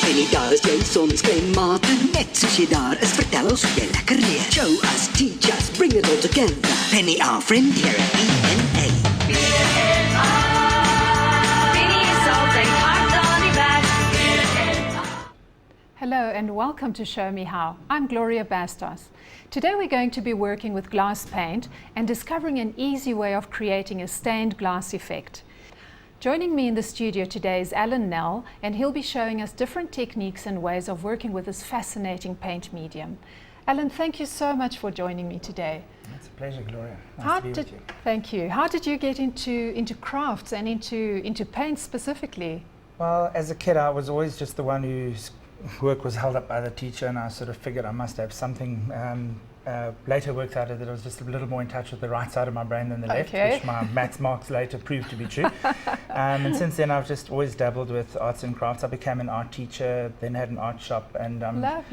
En die daar is jou sonskynmate, net soos jy daar is, vertel ons hoe jy lekker leer. Show us, teach us, bring it all together. Penny, our friend here at PNA. Hello and welcome to Show Me How. I'm Gloria Bastos. Today we're going to be working with glass paint and discovering an easy way of creating a stained glass effect. Joining me in the studio today is Alan Nell, and he'll be showing us different techniques and ways of working with this fascinating paint medium. Alan, thank you so much for joining me today. It's a pleasure, Gloria. Nice to be with you. Thank you. How did you get into crafts and into paint specifically? Well, as a kid, I was always just the one whose work was held up by the teacher, and I sort of figured I must have something. Later worked out that I was just a little more in touch with the right side of my brain than the left, which my maths marks later proved to be true. And since then I've just always dabbled with arts and crafts. I became an art teacher, then had an art shop, and I'm now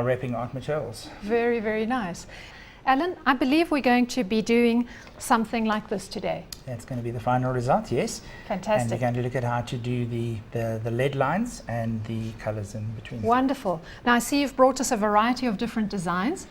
repping art materials. Very, very nice. Alan, I believe we're going to be doing something like this today. That's going to be the final result, yes. Fantastic. And we're going to look at how to do the lead lines and the colours in between. Wonderful. Now I see you've brought us a variety of different designs.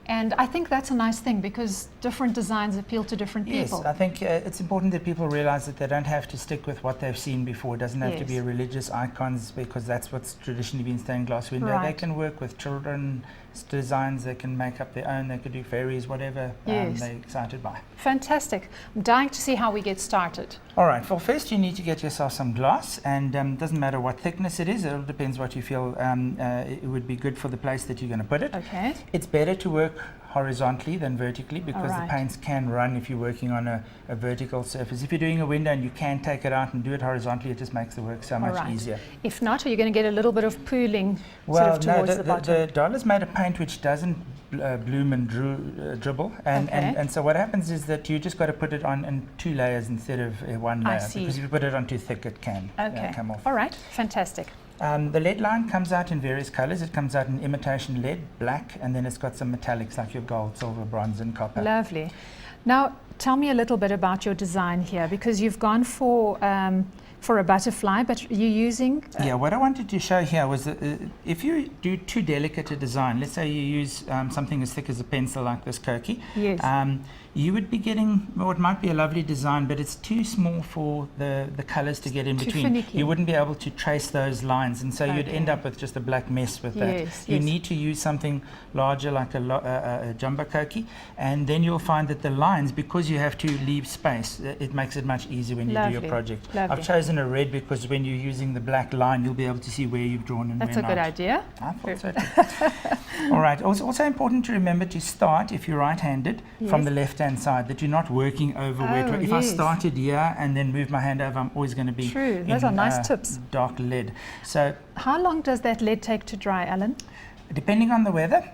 And I think that's a nice thing because different designs appeal to different people. Yes, I think it's important that people realize that they don't have to stick with what they've seen before. It doesn't have to be a religious icons, because that's what's traditionally been stained glass window. Right. They can work with children's designs, they can make up their own, they could do fairies, whatever they're excited by. Fantastic. I'm dying to see how we get started. All right, well, first you need to get yourself some glass, and it doesn't matter what thickness it is, it all depends what you feel it would be good for the place that you're going to put it. Okay. It's better to work horizontally than vertically, because the paints can run if you're working on a vertical surface. If you're doing a window and you can take it out and do it horizontally, it just makes the work so much easier. If not, are you going to get a little bit of pooling towards the bottom? The Dollar's made a paint which doesn't bloom and dribble, and so what happens is that you just got to put it on in 2 layers instead of one layer, because if you put it on too thick it can come off. All right, fantastic. The lead line comes out in various colors. It comes out in imitation lead, black, and then it's got some metallics like your gold, silver, bronze, and copper. Lovely. Now, tell me a little bit about your design here, because you've gone for a butterfly, but you're using... what I wanted to show here was that if you do too delicate a design, let's say you use something as thick as a pencil like this koki, you would be getting, well, it might be a lovely design, but it's too small for the colors to get in between. Finicky. You wouldn't be able to trace those lines, and so you'd end up with just a black mess with that. You need to use something larger like a jumbo koki, and then you'll find that the lines, because you have to leave space, it makes it much easier when you do your project. I've chosen a red because when you're using the black line, you'll be able to see where you've drawn and where not. That's a good idea. I thought so too. All right. Also important to remember to start, if you're right-handed, from the left-hand side, that you're not working over wet. If I started here and then moved my hand over, I'm always going to be True. Those are nice tips. Dark lead. So, how long does that lead take to dry, Alan? Depending on the weather,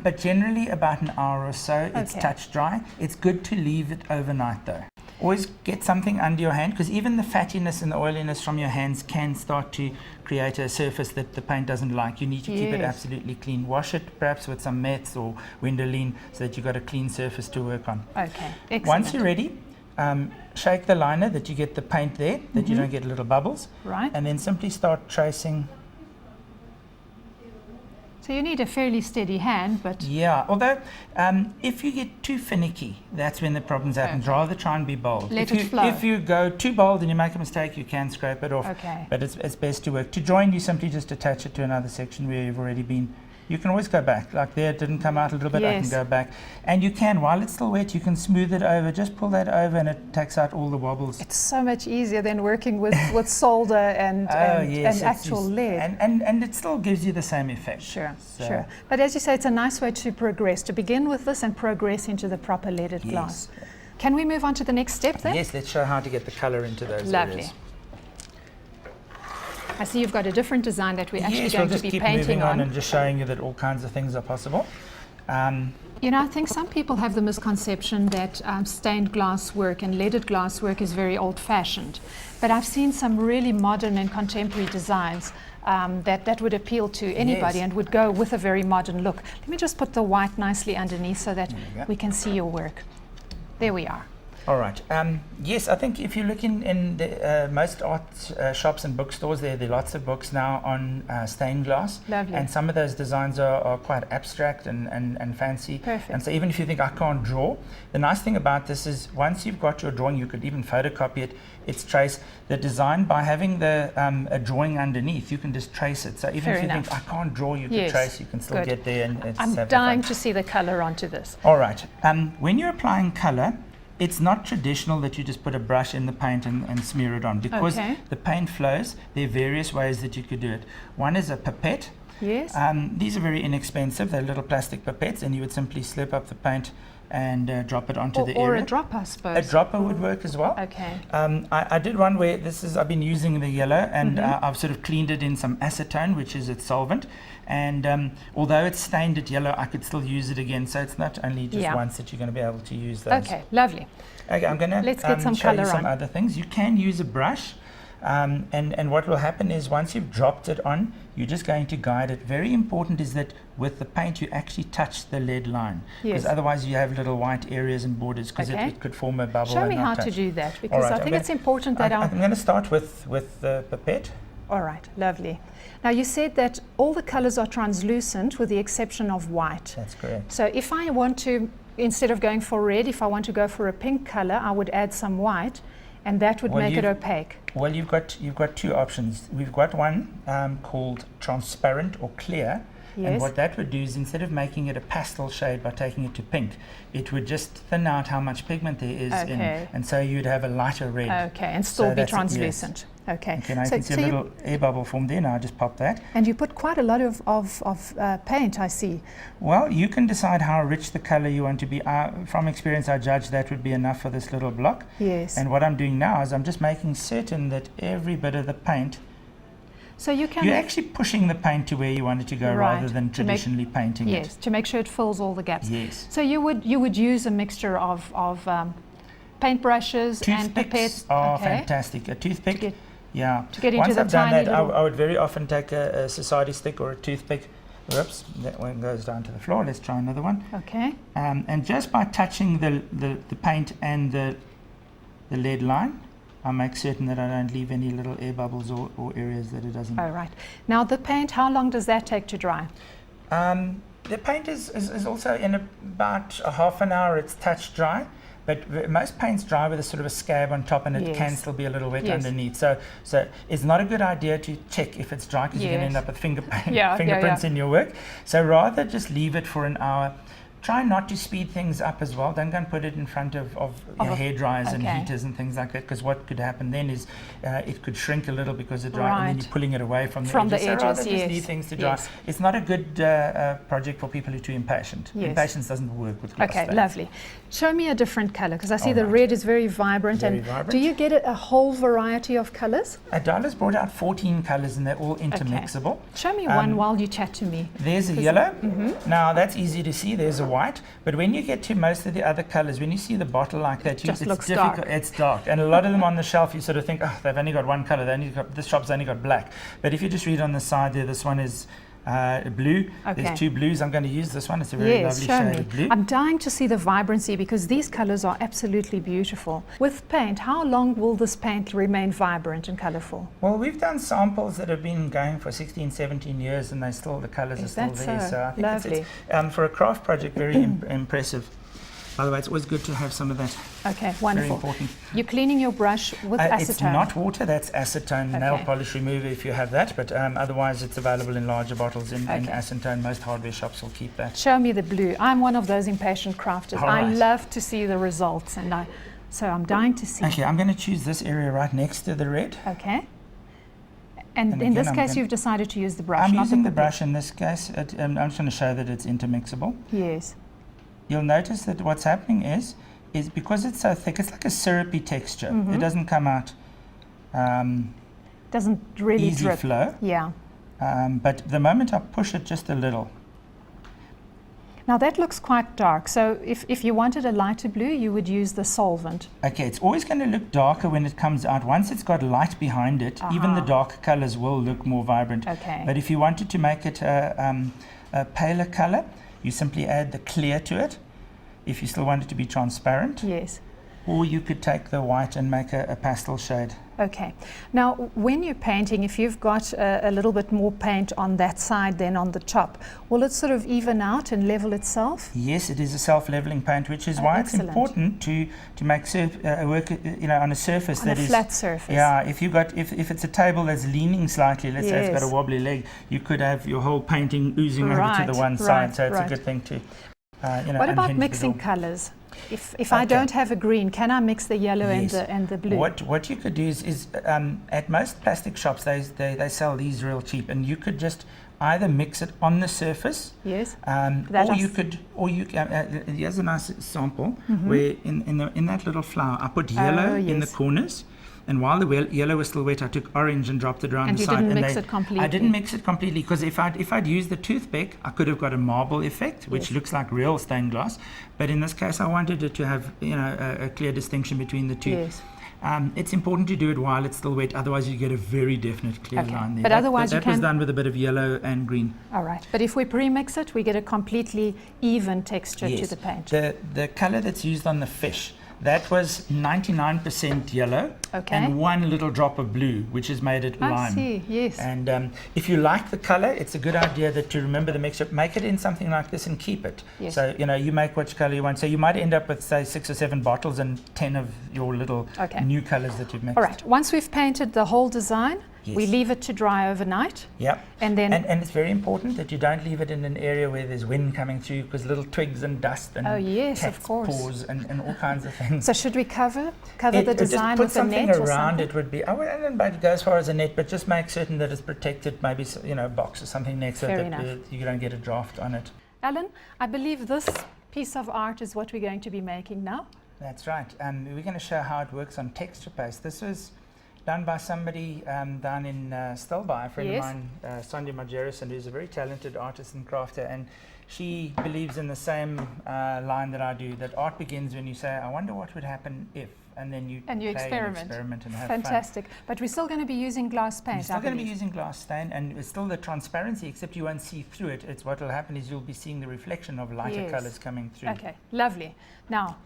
but generally about an hour or so. It's touch dry. It's good to leave it overnight though. Always get something under your hand, because even the fattiness and the oiliness from your hands can start to create a surface that the paint doesn't like. You need to keep it absolutely clean. Wash it perhaps with some meths or Windoline so that you've got a clean surface to work on. Okay, excellent. Once you're ready, shake the liner that you get the paint there, that you don't get little bubbles. Right. And then simply start tracing. So you need a fairly steady hand, but... Yeah, although if you get too finicky, that's when the problems happen. Rather try and be bold. Let it flow. If you go too bold and you make a mistake, you can scrape it off. But it's best to work. To join, you simply just attach it to another section where you've already been. You can always go back. Like there, it didn't come out a little bit, I can go back. And you can, while it's still wet, you can smooth it over. Just pull that over and it takes out all the wobbles. It's so much easier than working with solder and actual lead. And it still gives you the same effect. Sure. But as you say, it's a nice way to progress, to begin with this and progress into the proper leaded glass. Can we move on to the next step then? Yes, let's show how to get the color into those areas. I see you've got a different design that we're actually going to be painting on. Yes, we'll just keep moving on and just showing you that all kinds of things are possible. You know, I think some people have the misconception that stained glass work and leaded glass work is very old-fashioned. But I've seen some really modern and contemporary designs that would appeal to anybody and would go with a very modern look. Let me just put the white nicely underneath so that we can see your work. There we are. All right. Yes, I think if you look in the, most art shops and bookstores, there are lots of books now on stained glass. Lovely. And some of those designs are quite abstract and fancy. Perfect. And so even if you think, I can't draw, the nice thing about this is once you've got your drawing, you could even photocopy it. It's trace the design by having the a drawing underneath. You can just trace it. So even Fair if you enough. think, I can't draw, you Yes. can trace. You can still Good. get there. And it's I'm have dying fun. to see the color onto this. All right. When you're applying color, it's not traditional that you just put a brush in the paint and smear it on, because Okay. the paint flows. There are various ways that you could do it. One is a pipette. Yes. These are very inexpensive. They're little plastic pipettes, and you would simply slip up the paint and drop it onto the or area. a drop, I suppose. A dropper would work as well. Okay. I did one where I've been using the yellow, and Mm-hmm. I've sort of cleaned it in some acetone, which is its solvent. And although it's stained it yellow, I could still use it again. So it's not only just Yeah. once that you're going to be able to use those. Okay, lovely. Okay, I'm going to Let's get some show you colour some on. other things. You can use a brush. And what will happen is once you've dropped it on, you're just going to guide it. Very important is that with the paint you actually touch the lead line, because Yes. otherwise you have little white areas and borders, because Okay. it could form a bubble. Show and me not how touch. to do that, because right, I I'm think gonna- it's important that I'm going to start with the pipette. All right, lovely. Now you said that all the colors are translucent with the exception of white. That's correct. So if I want to, instead of going for red, if I want to go for a pink color, I would add some white, and that would Well, make it you've- opaque. Well, you've got two options. We've got one called transparent or clear. And Yes. what that would do is, instead of making it a pastel shade by taking it to pink, it would just thin out how much pigment there is in, Okay. and so you'd have a lighter red. Okay, and still So be that's it, yes. translucent. Okay. Okay, now you can see a you- little air bubble formed there. Now I just pop that. and you put quite a lot of paint, I see. Well, you can decide how rich the color you want to be. From experience, I judge that would be enough for this little block. Yes. And what I'm doing now is I'm just making certain that every bit of the paint, So you can you're make- actually pushing the paint to where you want it to go, Right, rather than to make- traditionally painting yes, to make sure it fills all the gaps. it. Yes. So you would use a mixture of paintbrushes and Toothpicks pipettes. are Okay. fantastic. A toothpick, To get- yeah. to get into Once the I've done tiny that, little- I would very often take a society stick or a toothpick. Whoops, that one goes down to the floor. Let's try another one. Okay. And just by touching the paint and the lead line, I make certain that I don't leave any little air bubbles or areas that it doesn't. All right. Now the paint, how long does that take to dry? The paint is also in about a half an hour. It's touch dry, but most paints dry with a sort of a scab on top, and it Yes. can still be a little wet Yes. underneath. So it's not a good idea to check if it's dry, because you can Yes. end up with Yeah, fingerprints in your work. So rather just leave it for an hour. Try not to speed things up as well. Don't go and put it in front of your hair dryers and okay. heaters and things like that, because what could happen then is it could shrink a little because it dry, and then Right. you're pulling it away from the From the edges. So edges, rather just yes. leave things to dry. Yes. It's not a good project for people who are too impatient. Yes. Impatience doesn't work with glass Okay, stains. lovely. Show me a different color, because I see All the right. red is very vibrant. Very and vibrant. do you get a whole variety of colors? Adala's brought out 14 colors, and they're all intermixable. Show me one Um, while you chat to me. There's a yellow. Now that's easy to see. There's a white. But when you get to most of the other colors, when you see the bottle like that, just it's looks difficult. dark. It's dark, and a lot of them on the shelf, you sort of think, oh, they've only got one color. This shop's only got black. But if you just read on the side there, this one is blue. Okay. There's two blues. I'm going to use this one. It's a very Yes, lovely show shade me. of blue. I'm dying to see the vibrancy, because these colors are absolutely beautiful. With paint, how long will this paint remain vibrant and colorful? Well, we've done samples that have been going for 16, 17 years, and the colors are Is still that there. so? I think Lovely. it's for a craft project, very impressive. By the way, it's always good to have some of that. Okay, Very wonderful. important. You're cleaning your brush with acetone. It's not water, that's acetone nail Okay. polish remover if you have that, but otherwise it's available in larger bottles in Okay. acetone. Most hardware shops will keep that. Show me the blue. I'm one of those impatient crafters. All I right. love to see the results, so I'm dying to see. Okay, I'm going to choose this area right next to the red. Okay. And in again, this I'm case, gonna- you've decided to use the brush, I'm not using the pipette. brush in this case. I'm just going to show that it's intermixable. Yes. You'll notice that what's happening is because it's so thick, it's like a syrupy texture. Mm-hmm. It doesn't come out Doesn't really easy drip. flow. Yeah. But the moment I push it just a little, Now that looks quite dark. So if you wanted a lighter blue, you would use the solvent. okay, it's always going to look darker when it comes out. Once it's got light behind it, even the dark colors will look more vibrant. Okay. But if you wanted to make it a paler color, you simply add the clear to it. If you still want it to be transparent. Yes. Or you could take the white and make a pastel shade. Okay. Now, when you're painting, if you've got a little bit more paint on that side than on the top, will it sort of even out and level itself? Yes, it is a self-leveling paint, which is why it's important to make work, on a surface that is flat surface. Yeah, if it's a table that's leaning slightly, let's say it's got a wobbly leg, you could have your whole painting oozing over to the one side. So it's a good thing to, What about mixing colours? If I don't have a green, can I mix the yellow and the blue? What you could do is at most plastic shops they sell these real cheap, and you could just either mix it on the surface. Yes. Here's a nice sample where in that little flower I put yellow in the corners. And while the yellow was still wet, I took orange and dropped it around the side. And you didn't mix it completely? I didn't mix it completely, because if I'd used the toothpick, I could have got a marble effect, which looks like real stained glass. But in this case, I wanted it to have a clear distinction between the two. Yes. It's important to do it while it's still wet, otherwise you get a very definite clear line there. But otherwise that was done with a bit of yellow and green. All right. But if we pre-mix it, we get a completely even texture to the paint. The color that's used on the fish, that was 99% yellow and one little drop of blue, which has made it lime. I see, yes. And if you like the color, it's a good idea to remember the mixture. Make it in something like this and keep it. Yes. So, you make which color you want. So you might end up with, say, 6 or 7 bottles and 10 of your little new colors that you've mixed. All right. Once we've painted the whole design, we leave it to dry overnight. Yep. And then and it's very important that you don't leave it in an area where there's wind coming through, because little twigs and dust and cat's paws and all kinds of things. So should we cover the design with a net or something? Put something around it would be, I wouldn't go as far as a net, but just make certain that it's protected, maybe a box or something next to it, that you don't get a draft on it. Alan, I believe this piece of art is what we're going to be making now. That's right. We're going to show how it works on texture paste. This was done by somebody down in Stilbaai, a friend of mine, Sonia Margerison, who's a very talented artist and crafter, and she believes in the same line that I do, that art begins when you say, I wonder what would happen if, and then you experiment and have Fantastic. fun. But we're still going to be using glass paint. You're still going to be using glass stain, and it's still the transparency, except you won't see through it. It's what will happen is you'll be seeing the reflection of lighter colors coming through. Okay, lovely. Now,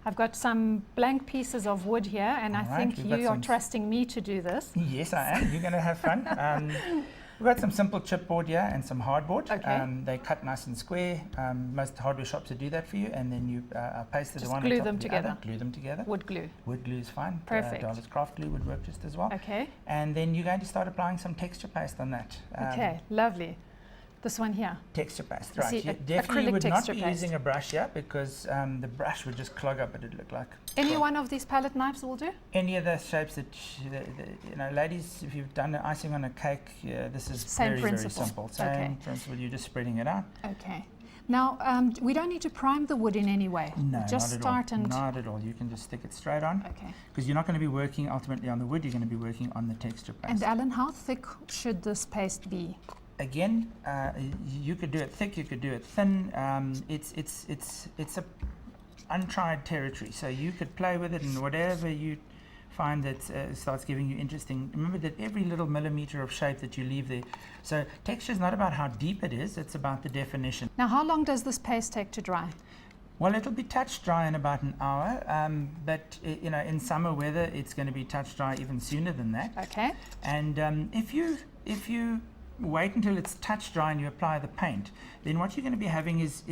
I've got some blank pieces of wood here, and I think you are trusting me to do this. Yes, I am. You're going to have fun. We've got some simple chipboard here and some hardboard. They cut nice and square. Most hardware shops will do that for you, and then you paste the one on top of the other. Glue them together. Wood glue. Wood glue is fine. Perfect. Darla's craft glue would work just as well. Okay. And then you're going to start applying some texture paste on that. Okay, lovely. This one here. Texture paste, right. See, You definitely would not be paste. using a brush here, because the brush would just clog up what it look like. Any one of these palette knives will do? Any of the shapes that, ladies, if you've done the icing on a cake, this is very simple. Same principle, you're just spreading it out. Okay. Now, we don't need to prime the wood in any way. No, just not at all. You can just stick it straight on. Okay. Because you're not going to be working ultimately on the wood, you're going to be working on the texture paste. And Alan, how thick should this paste be? Again, you could do it thick, you could do it thin. It's a untried territory, so you could play with it, and whatever you find that starts giving you interesting. Remember that every little millimeter of shape that you leave there. So texture is not about how deep it is; it's about the definition. Now, how long does this paste take to dry? Well, it'll be touch dry in about an hour, but in summer weather, it's going to be touch dry even sooner than that. Okay. And if you wait until it's touch dry and you apply the paint, then what you're going to be having is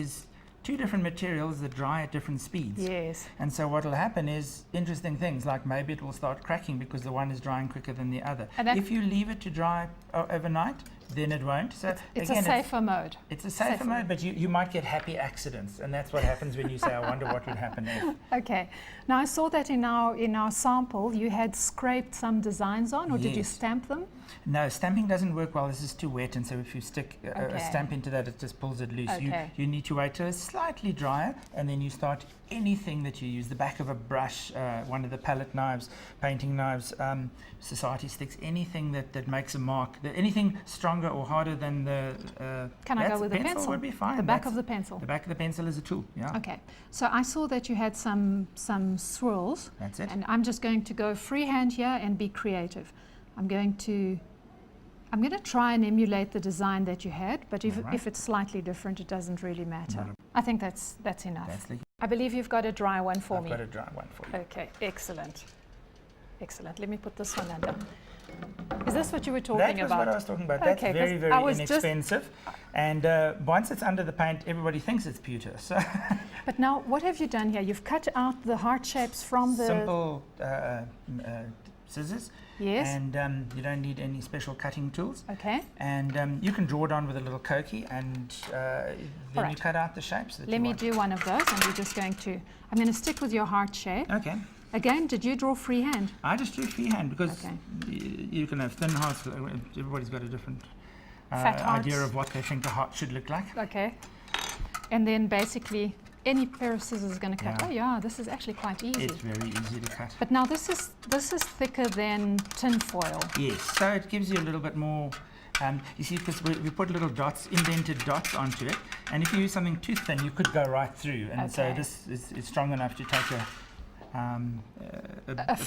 two different materials that dry at different speeds. Yes. And so what will happen is interesting things, like maybe it will start cracking because the one is drying quicker than the other. If you leave it to dry overnight, then it won't. So it's again, a safer mode. It's a safer mode, but you might get happy accidents, and that's what happens when you say, I wonder what would happen if. Okay. Now, I saw that in our sample, you had scraped some designs on, or did you stamp them? No, stamping doesn't work well. This is too wet, and so if you stick a stamp into that, it just pulls it loose. Okay. You need to wait till it's slightly drier, and then you start anything that you use, the back of a brush, one of the palette knives, painting knives, society sticks, anything that makes a mark, anything stronger or harder than the Can I go with the pencil? Would be fine. The back of the pencil. The back of the pencil is a tool, yeah. Okay. So I saw that you had some swirls. That's it. And I'm just going to go freehand here and be creative. I'm going to try and emulate the design that you had, but if it's slightly different, it doesn't really matter. I think that's enough. I believe you've got a dry one for me. I've got a dry one for you. Okay, excellent. Excellent. Let me put this one under. Is this what you were talking about? That was what I was talking about. That's Okay, very, very inexpensive. And once it's under the paint, everybody thinks it's pewter. So but now, what have you done here? You've cut out the heart shapes from the... Simple scissors. Yes. And you don't need any special cutting tools. Okay. And you can draw it on with a little Koki, and then you cut out the shapes that Let me do one of those, and we're just going to... I'm going to stick with your heart shape. Okay. Again, did you draw freehand? I just drew freehand because you can have thin hearts. Everybody's got a different idea of what they think a heart should look like. Okay. And then basically any pair of scissors is going to cut. Yeah. Oh yeah, this is actually quite easy. It's very easy to cut. But now this is thicker than tin foil. Yes, so it gives you a little bit more. You see, because we put little dots, indented dots onto it, and if you use something too thin, you could go right through. And so this is strong enough to take a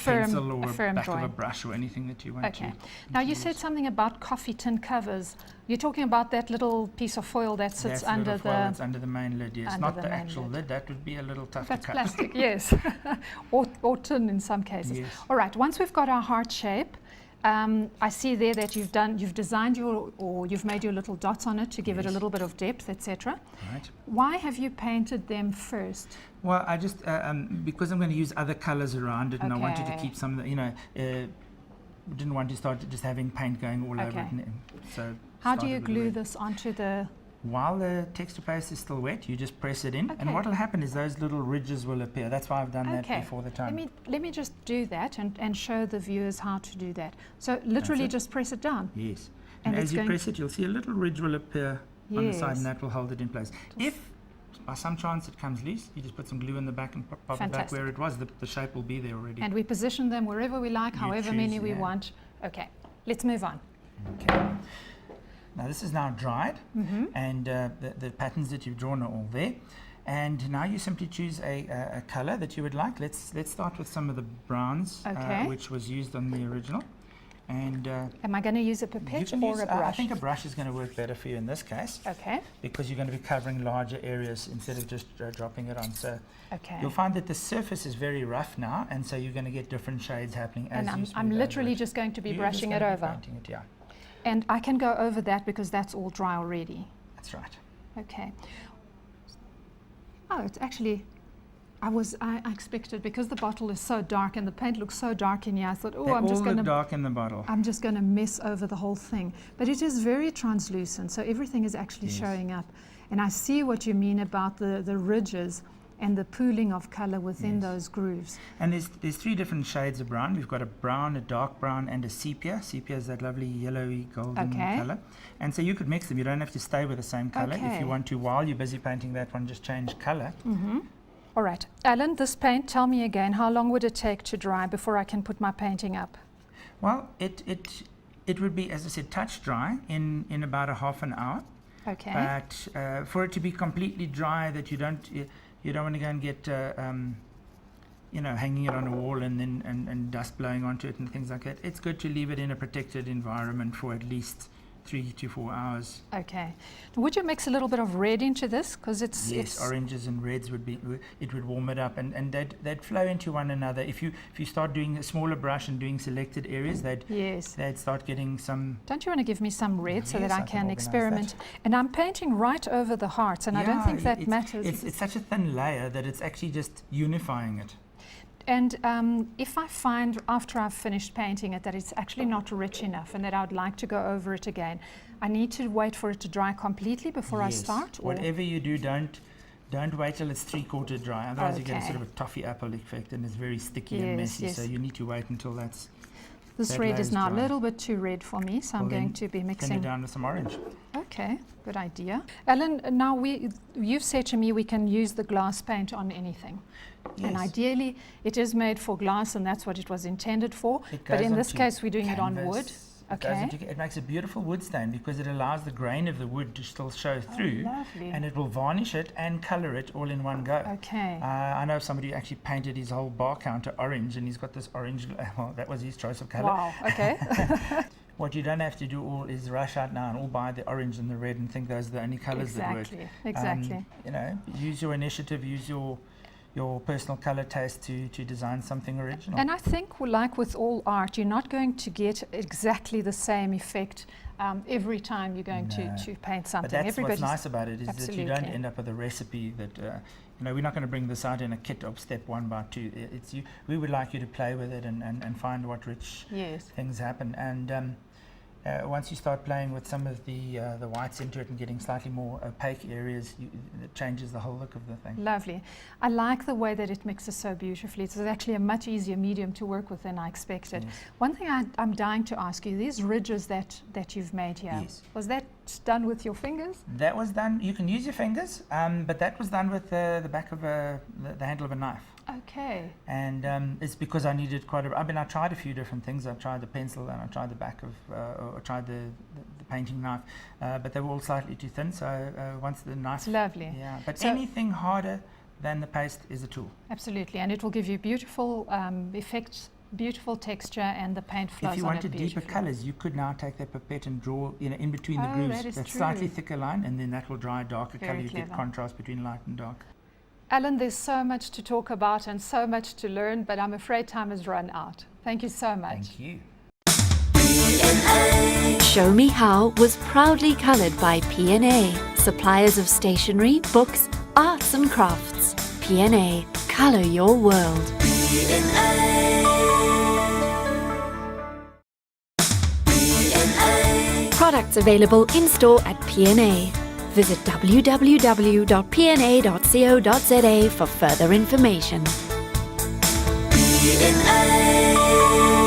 pencil or a back of a brush or anything that you want to. Now you said something about coffee tin covers. You're talking about that little piece of foil that sits under the... That's under the main lid, yes. Not the actual lid. That would be a little tough to cut. That's plastic, yes. or tin in some cases. Yes. All right, once we've got our heart shape, I see there that you've designed you've made your little dots on it to give it a little bit of depth, etc. Right. Why have you painted them first? Well, I just because I'm going to use other colors around it, and I wanted to keep some of the, didn't want to start just having paint going all over it. So how do you glue this onto the... While the texture paste is still wet, you just press it in, and what will happen is those little ridges will appear. That's why I've done that before the time. Let me just do that and show the viewers how to do that. So literally just press it down. Yes. And as you press it, you'll see a little ridge will appear on the side, and that will hold it in place. If by some chance it comes loose, you just put some glue in the back and pop it back where it was. The shape will be there already. And we position them wherever we like, however many we want. Okay, let's move on. Okay. Now this is now dried, and the patterns that you've drawn are all there. And now you simply choose a color that you would like. Let's start with some of the browns, which was used on the original. And am I going to use a pipette or a brush? I think a brush is going to work better for you in this case. Okay. Because you're going to be covering larger areas instead of just dropping it on. So you'll find that the surface is very rough now, and so you're going to get different shades happening as you I'm literally just going to be brushing it over. Painting it, yeah. And I can go over that because that's all dry already. That's right. Okay. Oh, it's actually, I expected, because the bottle is so dark and the paint looks so dark in here, I thought, I'm just going to dark in the bottle. I'm just going to mess over the whole thing. But it is very translucent, so everything is actually showing up. And I see what you mean about the ridges and the pooling of color within those grooves. And there's three different shades of brown. We've got a brown, a dark brown, and a sepia. Sepia is that lovely yellowy golden color. And so you could mix them. You don't have to stay with the same color. If you want to, while you're busy painting that one, just change color. All right. Alan, this paint, tell me again, how long would it take to dry before I can put my painting up? Well, it would be, as I said, touch dry in about a half an hour. Okay. But for it to be completely dry, that you don't want to go and get, hanging it on a wall and dust blowing onto it and things like that. It's good to leave it in a protected environment for at least 3 to 4 hours. Okay. Would you mix a little bit of red into this? Because it's oranges and reds would warm it up, and they'd flow into one another. If you start doing a smaller brush and doing selected areas, they'd start getting some. Don't you want to give me some red so that I can experiment? And I'm painting right over the hearts, and I don't think that matters. It's such a thin layer that it's actually just unifying it. And if I find after I've finished painting it that it's actually not rich enough and that I would like to go over it again, I need to wait for it to dry completely before I start? Or? Whatever you do, don't wait till it's 3/4 dry. Otherwise you get a sort of a toffee apple effect, and it's very sticky and messy. So you need to wait until that's. This red is now a little bit too red for me, so I'm going to be mixing. Thin it down with some orange. Okay, good idea. Alan, now you've said to me we can use the glass paint on anything. Yes. And ideally it is made for glass, and that's what it was intended for. But in this case we're doing it on wood. Okay. It makes a beautiful wood stain because it allows the grain of the wood to still show through, and it will varnish it and color it all in one go. Okay. I know somebody who actually painted his whole bar counter orange, and he's got this orange. Well, that was his choice of color. Wow. Okay. what you don't have to do all is rush out now and all buy the orange and the red and think those are the only colours that work. Exactly. You know, use your initiative, use your personal colour taste to design something original. And I think, like with all art, you're not going to get exactly the same effect every time you're going to paint something. But that's what's nice about it, is that you don't Absolutely. end up with a recipe that, you know, we're not going to bring this out in a kit of step 1 by 2. We would like you to play with it and find what rich things happen. And once you start playing with some of the whites into it and getting slightly more opaque areas, it changes the whole look of the thing. Lovely. I like the way that it mixes so beautifully. It's actually a much easier medium to work with than I expected. Yes. One thing I'm dying to ask you, these ridges that you've made here, Yes. was that done with your fingers? That was done, you can use your fingers, but that was done with the back of the handle of a knife. Okay. And it's because I needed I tried a few different things. I tried the pencil and I tried the back of, or tried the painting knife, but they were all slightly too thin. So once the knife, It's lovely. yeah. But So anything harder than the paste is a tool. Absolutely, and it will give you beautiful effects, beautiful texture, and the paint flows If you on wanted it deeper beautifully. colours, you could now take that pipette and draw, you know, in between the Oh, grooves, that is that true. slightly thicker line, and then that will dry a darker Very colour. You get clever. contrast between light and dark. Alan, there's so much to talk about and so much to learn, but I'm afraid time has run out. Thank you so much. Thank you. Show Me How was proudly coloured by PNA, suppliers of stationery, books, arts and crafts. PNA, colour your world. Products available in-store at PNA. Visit www.pna.co.za for further information. PNA.